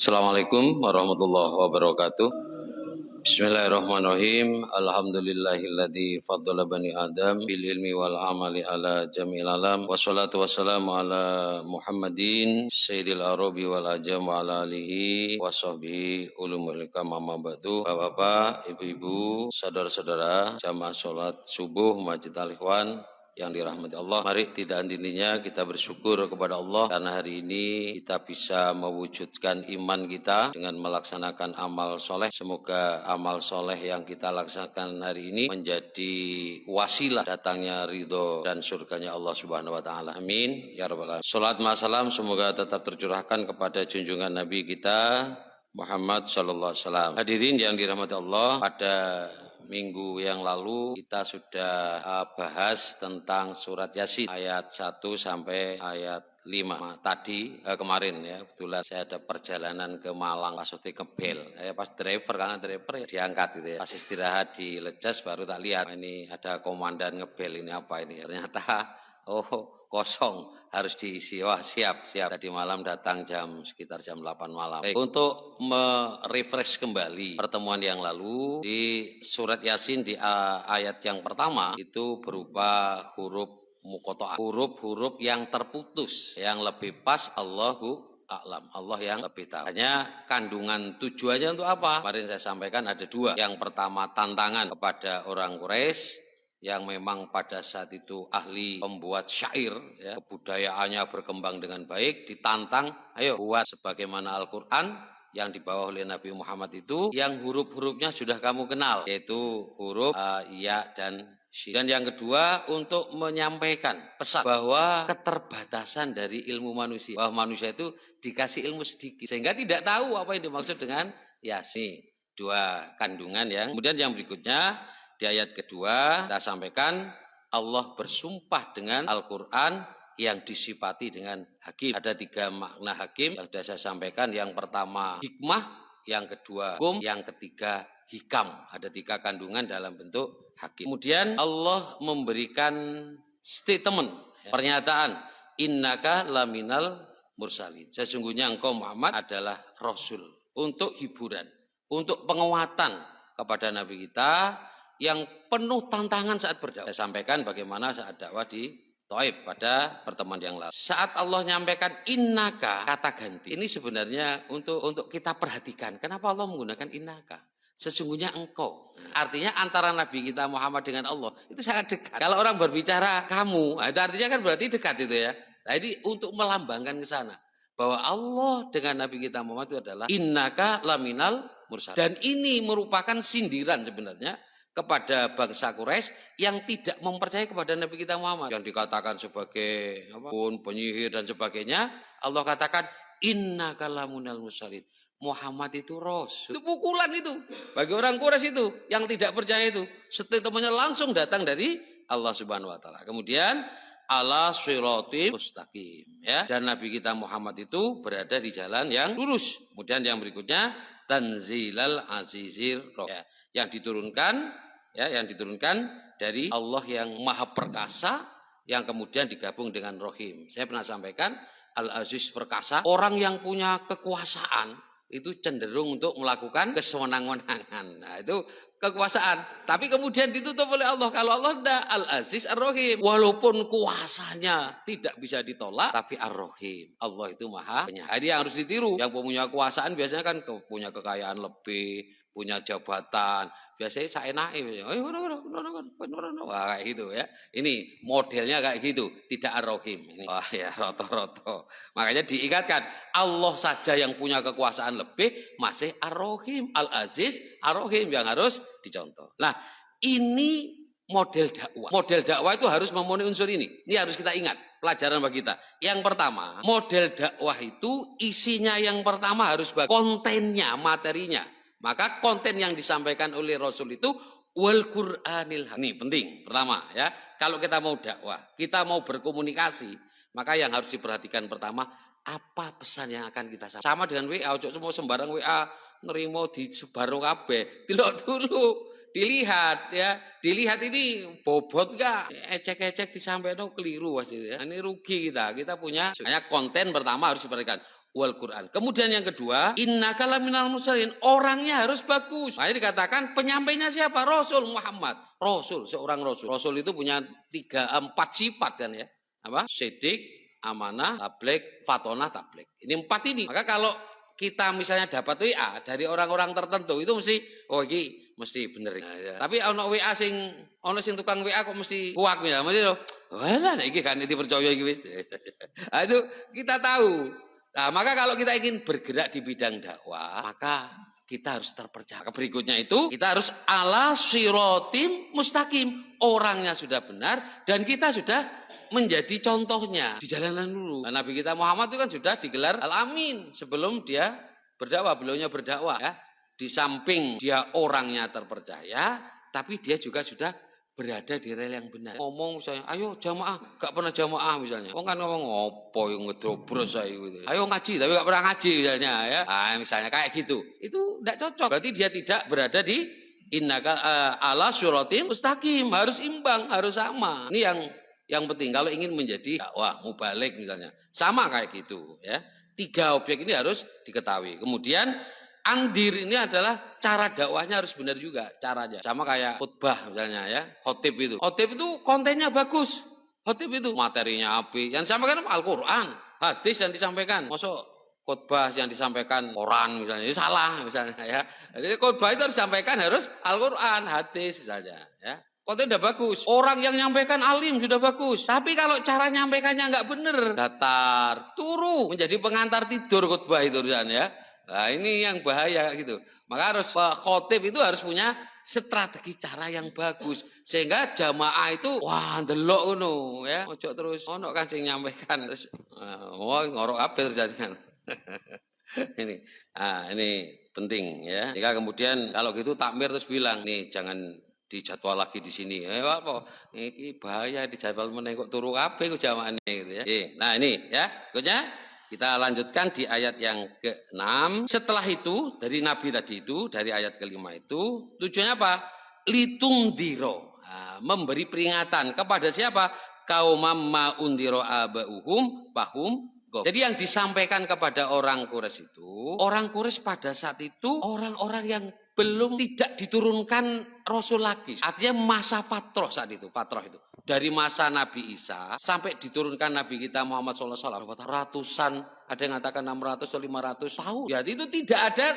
Assalamualaikum warahmatullahi wabarakatuh. Bismillahirrahmanirrahim. Alhamdulillahilladzi faddala bani Adam bil ilmi wal amali ala jamil alam. Wassalatu wassalamu ala Muhammadin sayyidil arabi wal ajam wa ala alihi wa sahbihi ulumul hikam amma ba'du. Bapak-bapak, ibu-ibu, saudara-saudara, jamaah salat subuh Masjid Al-Ikhwan yang dirahmati Allah, mari tidak henti-hentinya kita bersyukur kepada Allah karena hari ini kita bisa mewujudkan iman kita dengan melaksanakan amal soleh. Semoga amal soleh yang kita laksanakan hari ini menjadi wasilah datangnya ridho dan surganya Allah Subhanahu Wa Taala. Amin ya rabbal alamin. Salat masalam semoga tetap tercurahkan kepada junjungan Nabi kita Muhammad Sallallahu Alaihi Wasallam. Hadirin yang dirahmati Allah, pada minggu yang lalu kita sudah bahas tentang surat Yasin ayat 1 sampai ayat 5. Tadi kemarin ya, kebetulan saya ada perjalanan ke Malang, pas ke Bel. Pas driver, karena driver ya diangkat gitu ya. Pas istirahat di Lejas baru tak lihat, ini ada komandan ngebel, ini apa ini. Ternyata kosong, harus diisi. Wah, siap. Tadi malam datang sekitar jam 8 malam. Baik, untuk merefresh kembali pertemuan yang lalu, di surat Yasin di ayat yang pertama itu berupa huruf muqatta'ah, huruf-huruf yang terputus, yang lebih pas Allahu a'lam, Allah yang lebih tahu. Hanya kandungan tujuannya untuk apa? Kemarin saya sampaikan ada dua. Yang pertama, tantangan kepada orang Quraisy yang memang pada saat itu ahli pembuat syair, ya, kebudayaannya berkembang dengan baik, ditantang, ayo buat sebagaimana Al-Quran yang dibawa oleh Nabi Muhammad itu, yang huruf-hurufnya sudah kamu kenal, yaitu huruf ya dan shin. Dan yang kedua, untuk menyampaikan pesan bahwa keterbatasan dari ilmu manusia, bahwa manusia itu dikasih ilmu sedikit sehingga tidak tahu apa yang dimaksud dengan Yasin. Dua kandungan yang kemudian yang berikutnya di ayat kedua kita sampaikan Allah bersumpah dengan Al-Quran yang disifati dengan hakim. Ada tiga makna hakim yang sudah saya sampaikan. Yang pertama hikmah, yang kedua hukum, yang ketiga hikam. Ada tiga kandungan dalam bentuk hakim. Kemudian Allah memberikan statement, pernyataan, innaka laminal mursalin. Sesungguhnya engkau Muhammad adalah Rasul, untuk hiburan, untuk penguatan kepada Nabi kita yang penuh tantangan saat berdakwah. Saya sampaikan bagaimana saat dakwah di Thaif pada pertemuan yang lalu. Saat Allah nyampaikan innaka, kata ganti. Ini sebenarnya untuk kita perhatikan. Kenapa Allah menggunakan innaka? Sesungguhnya engkau. Artinya antara Nabi kita Muhammad dengan Allah itu sangat dekat. Kalau orang berbicara kamu, itu artinya kan berarti dekat itu ya. Nah, ini untuk melambangkan ke sana bahwa Allah dengan Nabi kita Muhammad itu adalah innaka laminal mursal. Dan ini merupakan sindiran sebenarnya kepada bangsa Quraisy yang tidak mempercayai kepada Nabi kita Muhammad, yang dikatakan sebagai penyihir dan sebagainya. Allah katakan innaka lamunal mursalin, Muhammad itu Rasul. Itu pukulan itu bagi orang Quraisy itu yang tidak percaya itu. Statementnya langsung datang dari Allah Subhanahu Wa Taala. Kemudian ala siratim mustaqim, ya, dan Nabi kita Muhammad itu berada di jalan yang lurus. Kemudian yang berikutnya tanzilal azizir roh, ya, yang diturunkan dari Allah yang maha perkasa, yang kemudian digabung dengan Rohim. Saya pernah sampaikan Al-Aziz perkasa, orang yang punya kekuasaan itu cenderung untuk melakukan kesewenang-wenangan. Nah, itu kekuasaan. Tapi kemudian ditutup oleh Allah. Kalau Allah tidak, Al-Aziz Ar-Rahim. Walaupun kuasanya tidak bisa ditolak, tapi Ar-Rahim. Allah itu maha penyayang. Jadi yang harus ditiru. Yang punya kekuasaan biasanya kan punya kekayaan lebih, punya jabatan. Biasanya saya naik. Wah, kayak gitu ya. Ini modelnya kayak gitu. Tidak Ar-Rahim. Wah ya, roto-roto. Makanya diingatkan, Allah saja yang punya kekuasaan lebih, masih Ar-Rahim, Al-Aziz, Ar-Rahim yang harus dicontoh. Nah, ini model dakwah. Model dakwah itu harus memenuhi unsur ini. Ini harus kita ingat, pelajaran bagi kita. Yang pertama, model dakwah itu isinya yang pertama harus bagus. Kontennya, materinya. Maka konten yang disampaikan oleh Rasul itu wal Qur'anil Hakim. Ini penting. Pertama ya, kalau kita mau dakwah, kita mau berkomunikasi, maka yang harus diperhatikan pertama, apa pesan yang akan kita sampaikan. Sama dengan WA, ojo semua sembarang WA nerimo di sebarang kabeh. Delok dulu dilihat ya, dilihat ini bobot enggak, ecek-ecek disampaikan keliru pasti ya. Ini rugi kita punya banyak konten. Pertama harus diperhatikan wal Quran. Kemudian yang kedua, innaka laminal mursalin, orangnya harus bagus. Makanya dikatakan penyampainya siapa? Rasul Muhammad. Rasul, seorang rasul. Rasul itu punya 4 sifat kan ya. Apa? Sidik, amanah, tabligh, fatonah, tabligh. Ini 4 ini. Maka kalau kita misalnya dapat WA dari orang-orang tertentu itu mesti ini mesti bener. Nah, ya. Tapi ono WA ono sing tukang WA kok mesti kuak ya. Mesti walah iki kan dipercaya iki wis. Nah, itu kita tahu. Nah, maka kalau kita ingin bergerak di bidang dakwah, maka kita harus terpercaya. Berikutnya itu kita harus ala siratim mustaqim. Orangnya sudah benar dan kita sudah menjadi contohnya di jalanan dulu. Nah, Nabi kita Muhammad itu kan sudah digelar Al-Amin sebelum dia berdakwah, beliaunya berdakwah ya. Di samping dia orangnya terpercaya, tapi dia juga sudah berada di rel yang benar. Ngomong misalnya, ayo jamaah, gak pernah jamaah misalnya. Orang kan ngomong opo yang ngedrobros saya gitu. Ayo ngaji, tapi gak pernah ngaji misalnya ya. Nah, misalnya kayak gitu. Itu tidak cocok. Berarti dia tidak berada di innaka ala siratim mustaqim, harus imbang, harus sama. Ini yang penting kalau ingin menjadi dakwah mubalik misalnya. Sama kayak gitu ya. 3 objek ini harus diketahui. Kemudian andir ini adalah cara dakwahnya harus benar juga caranya. Sama kayak khutbah misalnya ya. Khotib itu. Khotib itu kontennya bagus. Khotib itu materinya api. Yang disampaikan Al-Qur'an, hadis yang disampaikan. Masuk khutbah yang disampaikan Quran misalnya. Itu salah misalnya ya. Jadi khutbah itu harus disampaikan harus Al-Qur'an, hadis saja ya. Konten udah bagus, orang yang nyampaikan alim sudah bagus. Tapi kalau cara nyampaikannya nggak bener, datar, turu, menjadi pengantar tidur khutbah itu ya. Nah ini yang bahaya gitu. Maka harus khotib itu harus punya strategi cara yang bagus sehingga jamaah itu wah ndelok ngono ya. Ojo terus ono kan sing nyampaikan terus ngorok apa terjadi. Ini penting ya. Jika kemudian kalau gitu takmir terus bilang nih jangan dijadwal lagi di sini. Apa? Ini bahaya dijadwal menengok turu kabeh ku jamaah gitu ya. Nah ini ya, berikutnya kita lanjutkan di ayat yang ke-6. Setelah itu dari Nabi tadi itu dari ayat ke-5 itu tujuannya apa? Litungdiro. Nah, memberi peringatan kepada siapa? Kaumam ma'undiro abauhum fahum. Jadi yang disampaikan kepada orang Quraisy itu, orang Quraisy pada saat itu orang-orang yang belum tidak diturunkan Rasul lagi. Artinya masa fatroh saat itu, fatroh itu. Dari masa Nabi Isa sampai diturunkan Nabi kita Muhammad SAW. Ratusan, ada yang mengatakan 600 atau 500 tahun. Ya itu tidak ada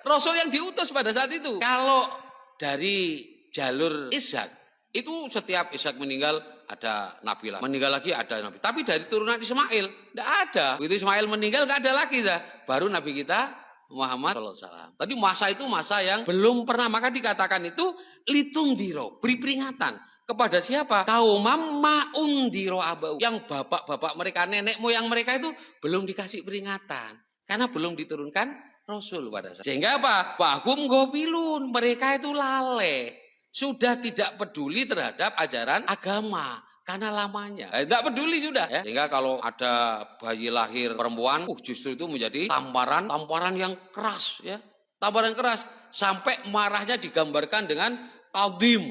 Rasul yang diutus pada saat itu. Kalau dari jalur Ishak, itu setiap Ishak meninggal ada nabi lah. Meninggal lagi ada nabi. Tapi dari turunan Ismail, tidak ada. Begitu Ismail meninggal, tidak ada lagi. Baru Nabi kita Muhammad SAW. Tadi masa itu masa yang belum pernah. Maka dikatakan itu litungdiro, beri peringatan. Kepada siapa? Kaumam ma'undiro abau. Yang bapak-bapak mereka, nenek moyang mereka itu belum dikasih peringatan. Karena belum diturunkan Rasul pada saat. Sehingga apa? Bahum gofilun. Mereka itu lalai. Sudah tidak peduli terhadap ajaran agama. Karena lamanya. Tidak peduli sudah. Ya. Sehingga kalau ada bayi lahir perempuan, justru itu menjadi tamparan yang keras. Ya. Tamparan keras. Sampai marahnya digambarkan dengan kadim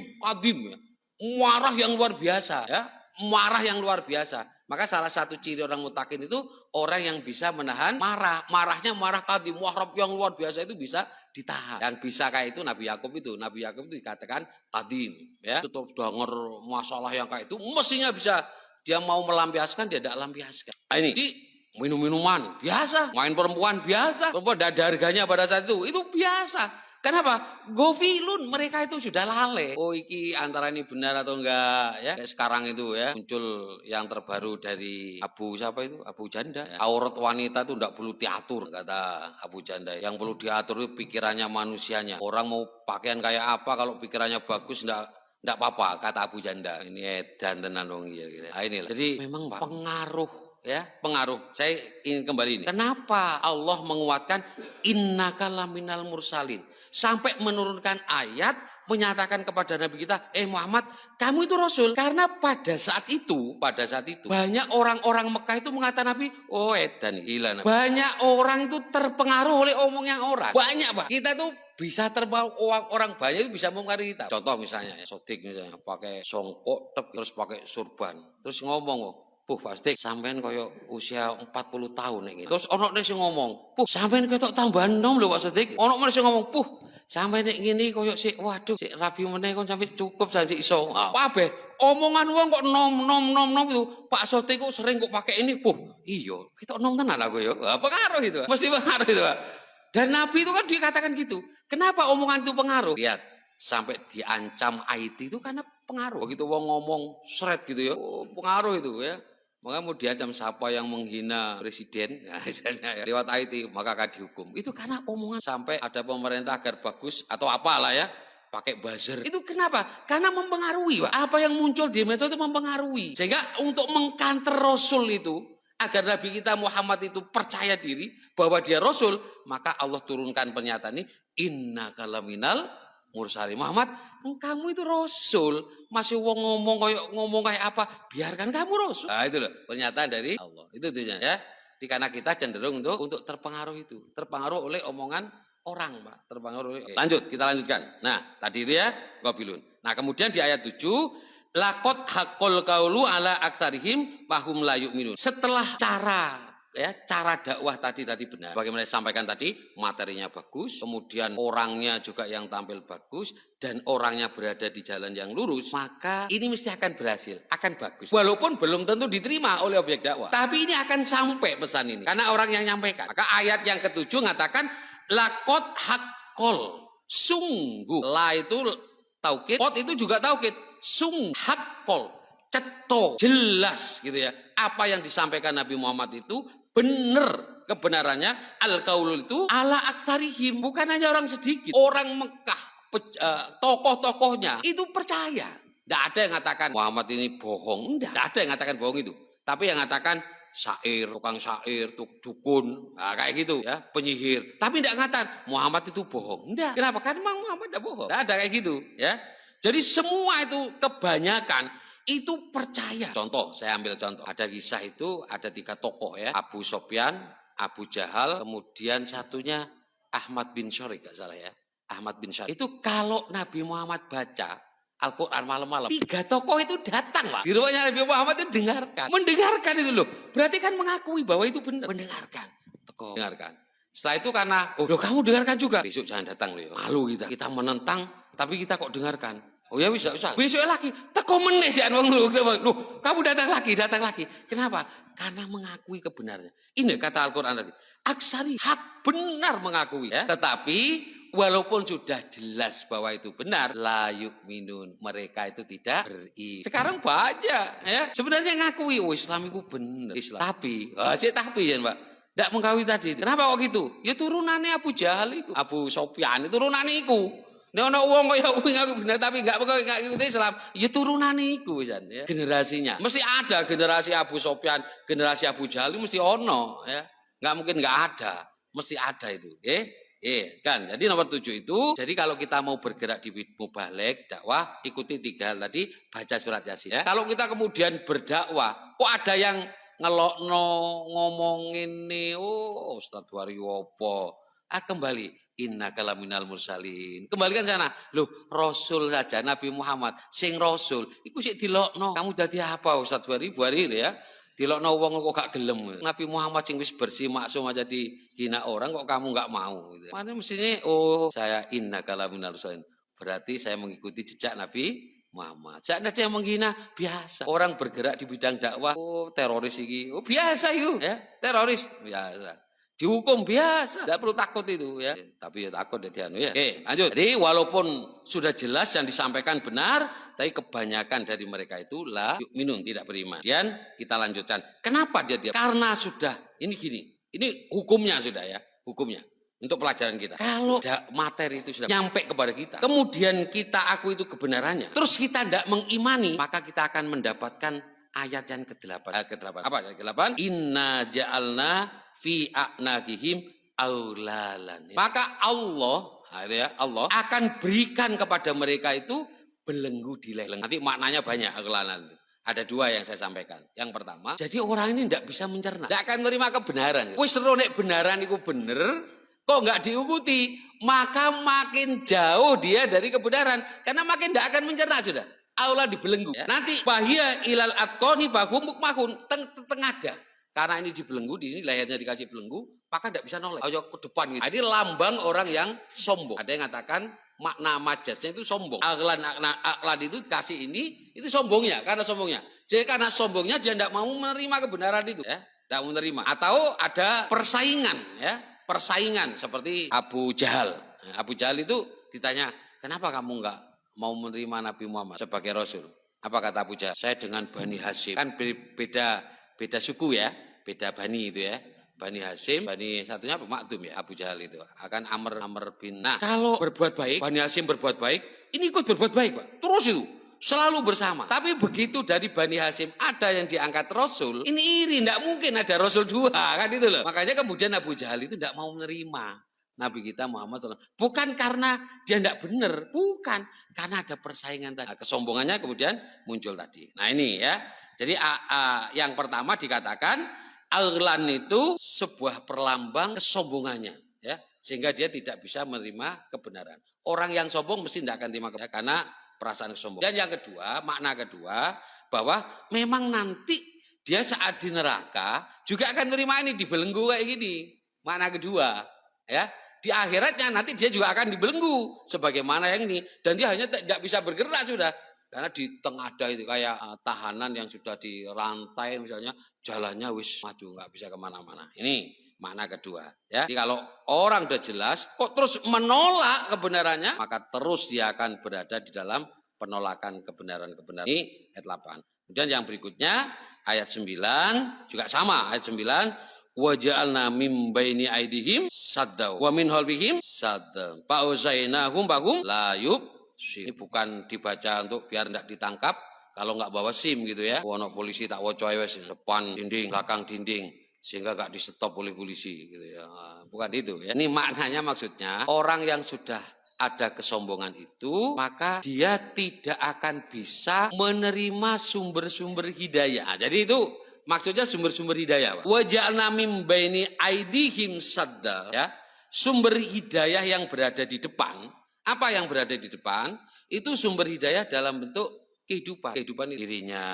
ya. Marah yang luar biasa. Ya. Marah yang luar biasa. Maka salah satu ciri orang mutakin itu orang yang bisa menahan marah. Marahnya marah kadim. Wahrab yang luar biasa itu bisa ditahan. Yang bisa kayak itu Nabi Yakub itu. Nabi Yakub itu dikatakan kadim. Ya. Tutup denger masalah yang kayak itu. Mestinya bisa. Dia mau melampiaskan, dia tidak lampiaskan. Nah, ini di minum-minuman biasa. Main perempuan biasa. Perempuan ada harganya pada saat itu. Itu biasa. Kenapa? Gofilun, mereka itu sudah lalai. Oh iki antara ini benar atau enggak ya. Kayak sekarang itu ya muncul yang terbaru dari Abu Janda. Ya. Aurat wanita itu enggak perlu diatur kata Abu Janda. Yang perlu diatur itu pikirannya manusianya. Orang mau pakaian kayak apa kalau pikirannya bagus enggak apa-apa kata Abu Janda. Ini edan tenan wong iki. Nah, inilah. Jadi memang pengaruh. Ya, pengaruh. Saya ingin kembali ini. Kenapa Allah menguatkan innaka laminal mursalin sampai menurunkan ayat menyatakan kepada Nabi kita, Muhammad, kamu itu Rasul. Karena pada saat itu banyak orang-orang Mekah itu mengatakan Nabi, edan gila. Banyak orang itu terpengaruh oleh omongnya orang. Banyak, Pak. Kita tuh bisa terbang orang banyak itu bisa mengingkari kita. Contoh misalnya ya, Sodik misalnya pakai songkok terus pakai surban. Terus ngomong, "Puh, pasti sampean koyo usia 40 tahun nek." Terus ono nek sing ngomong, "Puh, sampean ketok tambah enom lho Pak Sodik." Ono meneh sing ngomong, "Puh, sampean nek ngene koyo sik waduh, sik rabi meneh kon sampe cukup janji iso." Kabeh omongan wong kok nom itu. Pak Sodik kok sering kok pakai ini, "Puh, iya, ketok nom tenan aku ya." Pengaruh itu. Mesti pengaruh itu, Pak. Dan Nabi itu kan dikatakan gitu. Kenapa omongan itu pengaruh? Lihat, sampai diancam IT itu karena pengaruh. Begitu wong ngomong seret gitu ya, pengaruh itu ya. Maka mau diancam siapa yang menghina presiden, ya, misalnya ya, lewat IT, maka akan dihukum. Itu karena omongan sampai ada pemerintah agar bagus atau apalah ya, pakai buzzer. Itu kenapa? Karena mempengaruhi, Pak. Apa yang muncul di media itu mempengaruhi. Sehingga untuk mengkanter Rasul itu, agar Nabi kita Muhammad itu percaya diri bahwa dia Rasul, maka Allah turunkan pernyataan ini, innaka laminal mursalin. Muhammad, kamu itu Rasul. Masih ngomong kayak apa, biarkan kamu Rasul. Nah itu loh pernyataan dari Allah. Itu tujuannya ya. Karena kita cenderung untuk terpengaruh itu. Terpengaruh oleh omongan orang, Pak. Terpengaruh oleh. Lanjut, kita lanjutkan. Nah tadi itu ya, Qabilun. Nah kemudian di ayat 7, lakot hakol kaulu ala aktsarihim fahum la yu'minun. Setelah cara dakwah tadi benar. Bagaimana disampaikan tadi, materinya bagus, kemudian orangnya juga yang tampil bagus dan orangnya berada di jalan yang lurus, maka ini mesti akan berhasil, akan bagus. Walaupun belum tentu diterima oleh objek dakwah, tapi ini akan sampai pesan ini karena orang yang nyampaikan. Maka ayat yang ketujuh mengatakan lakot hakol, sungguh. La itu taukid, kot itu juga taukid. Hakol, ceto, jelas gitu ya. Apa yang disampaikan Nabi Muhammad itu benar kebenarannya. Al-qaul itu ala aksarihim, bukan hanya orang sedikit. Orang Mekah, tokoh-tokohnya itu percaya. Tidak ada yang mengatakan Muhammad ini bohong. Tidak ada yang mengatakan bohong itu. Tapi yang mengatakan syair, tukang syair, dukun, nah, kayak gitu ya, penyihir. Tapi tidak mengatakan Muhammad itu bohong. Tidak. Kenapa? Karena Muhammad tidak bohong. Tidak ada kayak gitu ya. Jadi semua itu kebanyakan itu percaya. Contoh, saya ambil contoh. Ada kisah itu, ada 3 tokoh ya. Abu Sofyan, Abu Jahal, kemudian satunya Ahmad bin Syarih, gak salah ya. Ahmad bin Syarih. Itu kalau Nabi Muhammad baca Al-Quran malam-malam, 3 tokoh itu datang, Pak. Di rumahnya Nabi Muhammad itu dengarkan. Mendengarkan itu loh. Berarti kan mengakui bahwa itu benar. Mendengarkan. Tokoh. Dengarkan. Setelah itu karena, kamu dengarkan juga. Besok jangan datang loh ya. Malu kita. Kita menentang, tapi kita kok dengarkan. Oh ya bisa. Besok lagi. Teko meneh sih wong lu. Loh, kamu datang lagi. Kenapa? Karena mengakui kebenarannya. Ini kata Al-Qur'an tadi. Aksari hak benar mengakui ya. Tetapi walaupun sudah jelas bahwa itu benar, la yu'minun, mereka itu tidak beriman. Sekarang banyak ya. Sebenarnya ngakui Islam itu benar. Islam. Tapi ya, Mbak. Tidak mengakui tadi. Kenapa kok gitu? Ya turunannya Abu Jahal itu. Abu Sofyan itu turunannya itu. Nek ana wong kaya kuwi ngaku bener tapi enggak ikuti Islam, ya turunane iku wisan ya. Generasinya. Mesti ada generasi Abu Sofyan, generasi Abu Jahal mesti ono ya. Enggak mungkin enggak ada. Mesti ada itu, nggih. Kan. Jadi nomor 7 itu, jadi kalau kita mau bergerak di mubalek dakwah, ikuti 3 hal tadi, baca surat Yasin ya. Kalau kita kemudian berdakwah, kok ada yang ngelokno ngomongin nih, Ustadz Wario apa? Kembali innaka laminal mursalin. Kembalikan sana. Loh, Rasul saja Nabi Muhammad sing Rasul iku sik dilokno. Kamu jadi apa Ustaz Buari ya? Dilokno wong kok gak gelem. Nabi Muhammad sing wis bersih maksum aja dihina orang kok kamu gak mau gitu. Mana mestinya saya innaka laminal mursalin. Berarti saya mengikuti jejak Nabi Muhammad. Jangan ada yang menghina, biasa. Orang bergerak di bidang dakwah, teroris iki. Biasa itu ya. Teroris biasa. Dihukum biasa, tidak perlu takut itu ya. Tapi ya takut ya Tiano ya. Oke, lanjut. Jadi walaupun sudah jelas yang disampaikan benar, tapi kebanyakan dari mereka itu minum tidak beriman. Kemudian kita lanjutkan. Kenapa dia diam? Karena sudah ini gini. Ini hukumnya sudah ya, hukumnya untuk pelajaran kita. Kalau materi itu sudah nyampe kepada kita, kemudian kita aku itu kebenarannya, terus kita tidak mengimani, maka kita akan mendapatkan ayat yang ke-8. Ayat ke-8. Apa ayat ke-8? Inna ja'alna fi a'naqihim aulalan. Maka Allah akan berikan kepada mereka itu belenggu di leher. Nanti maknanya banyak aulalan itu. Ada 2 yang saya sampaikan. Yang pertama, jadi orang ini tidak bisa mencerna, tidak akan menerima kebenaran. Wis nek benaran itu bener, kok nggak diikuti, maka makin jauh dia dari kebenaran. Karena makin tidak akan mencerna sudah. Allah dibelenggu. Ya. Nanti bahia ilal atqoni bahum mukmahun tengada. Karena ini dibelenggu, ini lehernya dikasih belenggu, maka tidak bisa noleh. Ayo ke depan gitu. Ini lambang orang yang sombong. Ada yang mengatakan makna majasnya itu sombong. Aklan itu dikasih ini, itu sombongnya, karena sombongnya. Jadi karena sombongnya dia tidak mau menerima kebenaran itu, ya, tidak mau menerima. Atau ada persaingan, ya, persaingan seperti Abu Jahal. Abu Jahal itu ditanya, kenapa kamu enggak mau menerima Nabi Muhammad sebagai Rasul? Apa kata Abu Jahal? Saya dengan Bani Hashim, kan beda suku ya, beda Bani itu ya. Bani Hashim, Bani satunya apa? Makdum ya, Abu Jahal itu. Akan Amr bin. Nah, kalau berbuat baik, Bani Hashim berbuat baik, ini ikut berbuat baik, Pak. Terus itu, selalu bersama. Tapi begitu dari Bani Hashim ada yang diangkat Rasul, ini iri, tidak mungkin ada Rasul dua, kan itu loh. Makanya kemudian Abu Jahal itu tidak mau menerima Nabi kita Muhammad SAW. Bukan karena dia tidak benar, bukan. Karena ada persaingan tadi. Nah, kesombongannya kemudian muncul tadi. Nah ini ya. Jadi yang pertama dikatakan, Al-Lan itu sebuah perlambang kesombongannya, ya, sehingga dia tidak bisa menerima kebenaran. Orang yang sombong mesti tidak akan terima kebenaran karena perasaan kesombongan. Dan yang kedua, makna kedua, bahwa memang nanti dia saat di neraka juga akan menerima ini, dibelenggu kayak gini. Makna kedua, ya, di akhiratnya nanti dia juga akan dibelenggu sebagaimana yang ini, dan dia hanya tidak bisa bergerak sudah. Karena di tengah ada itu kayak tahanan yang sudah dirantai misalnya, jalannya wis maju, nggak bisa kemana-mana. Ini makna kedua. Ya. Jadi kalau orang udah jelas, kok terus menolak kebenarannya, maka terus dia akan berada di dalam penolakan kebenaran-kebenaran. Ini ayat 8. Kemudian yang berikutnya, ayat 9, juga sama, ayat 9. Waja'alna mim baini aidihim saddaw wa min halbihim saddaw fa'uzainahum bahum la yub. Ini bukan dibaca untuk biar tidak ditangkap kalau nggak bawa SIM gitu ya. Wono polisi tak wocoy wes depan dinding, belakang dinding, sehingga nggak di stop oleh polisi gitu ya. Bukan itu ya. Ini maknanya maksudnya orang yang sudah ada kesombongan itu, maka dia tidak akan bisa menerima sumber-sumber hidayah. Nah, jadi itu maksudnya sumber-sumber hidayah. Wa ja'alna mim baini aidihim sadda, ya. Sumber hidayah yang berada di depan. Apa yang berada di depan itu sumber hidayah dalam bentuk kehidupan. Kehidupan dirinya,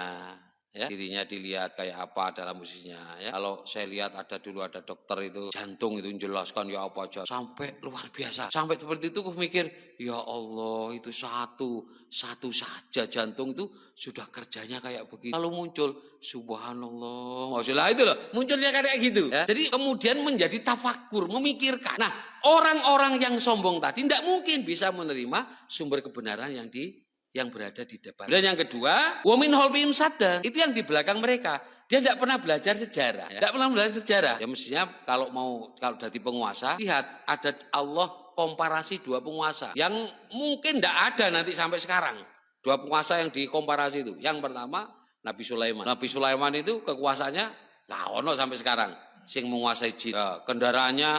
ya. Dirinya dilihat kayak apa dalam musisinya. Ya. Kalau saya lihat dulu ada dokter itu jantung itu menjelaskan ya apa aja sampai luar biasa. Sampai seperti itu aku mikir, ya Allah itu satu saja jantung itu sudah kerjanya kayak begitu. Lalu muncul subhanallah, maksudnya itu loh munculnya kayak gitu. Ya. Jadi kemudian menjadi tafakur, memikirkan. Nah, orang-orang yang sombong tadi tidak mungkin bisa menerima sumber kebenaran yang berada di depan. Dan yang kedua, wamin holbim sadda, itu yang di belakang mereka. Dia tidak pernah belajar sejarah. Tidak pernah belajar sejarah. Ya mestinya kalau jadi penguasa, lihat ada Allah komparasi dua penguasa yang mungkin tidak ada nanti sampai sekarang. Dua penguasa yang dikomparasi itu. Yang pertama Nabi Sulaiman. Nabi Sulaiman itu kekuasaannya nggak ono sampai sekarang. Sing menguasai jin, kendaraannya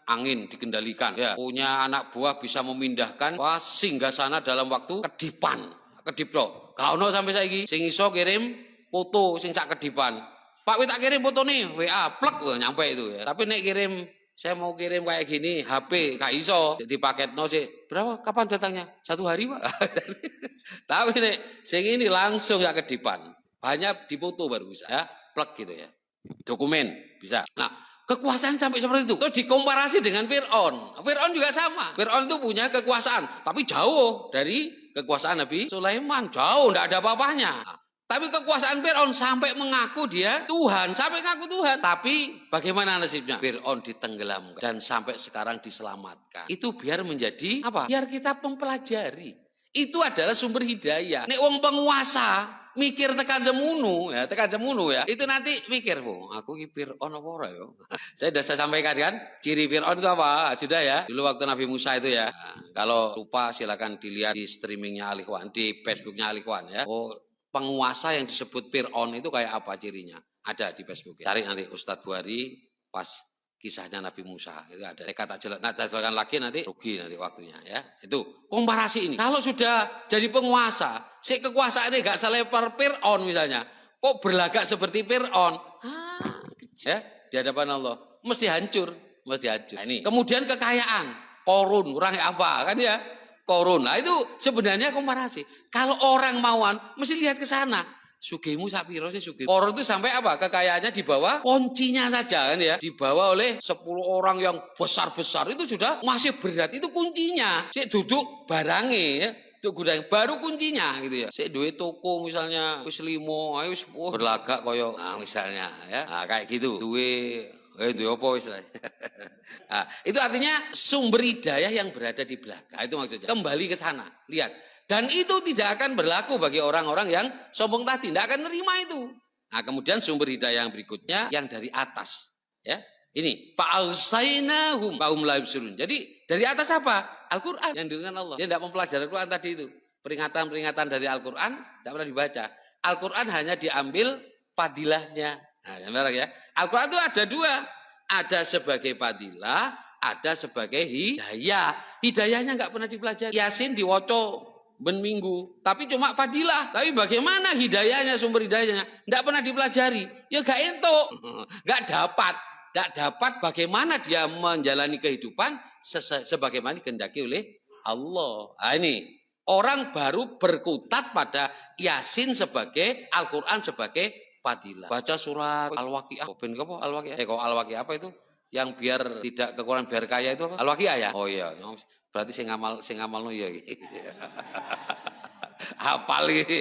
angin dikendalikan. Ya, punya anak buah bisa memindahkan singgasana dalam waktu kedipan. Kedip toh. Gak ono sampai saiki. Sing iso kirim foto sing sak kedipan. Pak tak kirim foto nih WA plek nyampe itu ya. Tapi nek kirim saya mau kirim kayak gini HP gak iso. Jadi paketno sih berapa kapan datangnya? 1 hari, Pak. Tapi nek sing ini langsung sak kedipan. Banyak dipoto baru bisa ya. Plek gitu ya. Dokumen bisa. Nah, kekuasaan sampai seperti itu. Terus dikomparasi dengan Fir'aun. Fir'aun juga sama. Fir'aun itu punya kekuasaan. Tapi jauh dari kekuasaan Nabi Sulaiman. Jauh, tidak ada apa-apanya. Nah, tapi kekuasaan Fir'aun sampai mengaku dia Tuhan. Sampai mengaku Tuhan. Tapi bagaimana nasibnya? Fir'aun ditenggelamkan. Dan sampai sekarang diselamatkan. Itu biar menjadi apa? Biar kita mempelajari. Itu adalah sumber hidayah. Nek wong penguasa mikir tekan semunu ya, itu nanti mikir, "Bu, aku ki Fir'aun apa ora ya?" Saya sudah sampaikan kan, ciri Fir'aun itu apa? Sudah ya. Dulu waktu Nabi Musa itu ya. Nah, kalau lupa silakan dilihat di streamingnya Al Ikhwan, di Facebooknya Al Ikhwan ya. Oh, penguasa yang disebut Fir'aun itu kayak apa cirinya? Ada di Facebook. Cari nanti Ustadz Buhari pas kisahnya Nabi Musa itu ada. Kata jelaskan lagi nanti rugi nanti waktunya ya. Itu komparasi ini. Kalau sudah jadi penguasa, si kekuasaannya gak selebar Fir'aun misalnya, kok berlagak seperti Fir'aun? Ya, di hadapan Allah mesti hancur. Mesti hancur. Nah, ini. Kemudian kekayaan, korun, orang apa kan ya? Korun. Nah itu sebenarnya komparasi. Kalau orang mauan mesti lihat ke sana. Sugihmu sak piro sih sugih. Korun itu sampai apa? Kekayaannya dibawa kuncinya saja kan ya. Dibawa oleh 10 orang yang besar-besar itu sudah masih berat. Itu kuncinya. Sik duduk barangnya ya. Itu gudang baru kuncinya gitu ya. Sik duwe toko misalnya wis 5, ayo wis berlagak koyo misalnya ya. Nah, kayak gitu. Duwe itu apa istilahnya? Nah, itu artinya sumber hidayah yang berada di belakang. Itu maksudnya. Kembali ke sana, lihat. Dan itu tidak akan berlaku bagi orang-orang yang sombong tadi, tidak akan nerima itu. Nah, kemudian sumber hidayah yang berikutnya yang dari atas, ya. Ini fa'alsainahum fahum la yubsirun. Jadi dari atas apa? Al-Qur'an yang diturunkan Allah. Dia tidak mempelajari Al-Qur'an tadi itu. Peringatan-peringatan dari Al-Qur'an tidak pernah dibaca. Al-Qur'an hanya diambil fadilahnya. Nah, ya. Al-Quran itu ada dua. Ada sebagai fadilah, ada sebagai hidayah. Hidayahnya nggak pernah dipelajari. Yasin diwoco ben minggu. Tapi cuma fadilah. Tapi bagaimana hidayahnya, sumber hidayahnya? Nggak pernah dipelajari. Ya nggak entuk. Nggak dapat. Nggak dapat bagaimana dia menjalani kehidupan sebagaimana dikehendaki oleh Allah. Nah, ini. Orang baru berkutat pada Yasin sebagai Al-Quran sebagai fadilah. Baca surat Al-Waqiah. Al-Waqiah. Kok Al-Waqiah apa itu? Yang biar tidak kekurangan biar kaya itu apa? Al-Waqiah ya? Oh iya. Berarti sing ngamal no ya. Hafal iki.